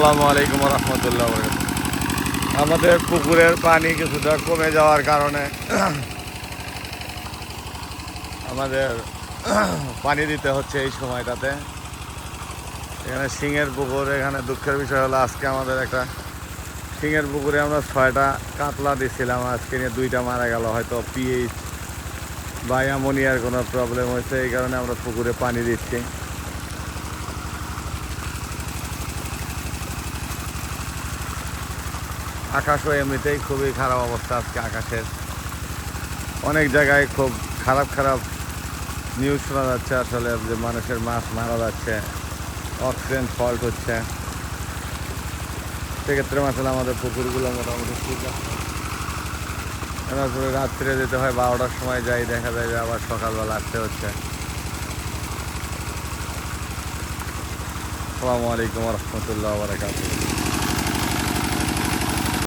আসসালামু আলাইকুম রহমতুল্লাহ বরকাতুহু। আমাদের পুকুরের পানি কিছুটা কমে যাওয়ার কারণে আমাদের পানি দিতে হচ্ছে এই সময়টাতে। এখানে শিঙের পুকুর, এখানে দুঃখের বিষয় হলো আজকে আমাদের একটা শিঙের পুকুরে আমরা 6টা কাতলা দিচ্ছিলাম, আজকে নিয়ে 2টা মারা গেল। হয়তো পিএইচ বা অ্যামোনিয়ার কোনো প্রবলেম হয়েছে, এই কারণে আমরা পুকুরে পানি দিচ্ছি। আকাশও এমনিতেই খুবই খারাপ অবস্থা আজকে আকাশের। অনেক জায়গায় খুব খারাপ খারাপ নিউজ শোনা যাচ্ছে আসলে, যে মানুষের মাছ মারা যাচ্ছে, অক্সিজেন ফল্ট হচ্ছে। সেক্ষেত্রে আসলে আমাদের পুকুরগুলো মোটামুটি ঠিক আছে। এরপরে রাত্রে যেতে হয়, 12টার সময় যাই, দেখা যায় যে আবার সকালবেলা আসতে হচ্ছে। আসসালামু আলাইকুম রহমতুল্লাহ বারাকাতুহু।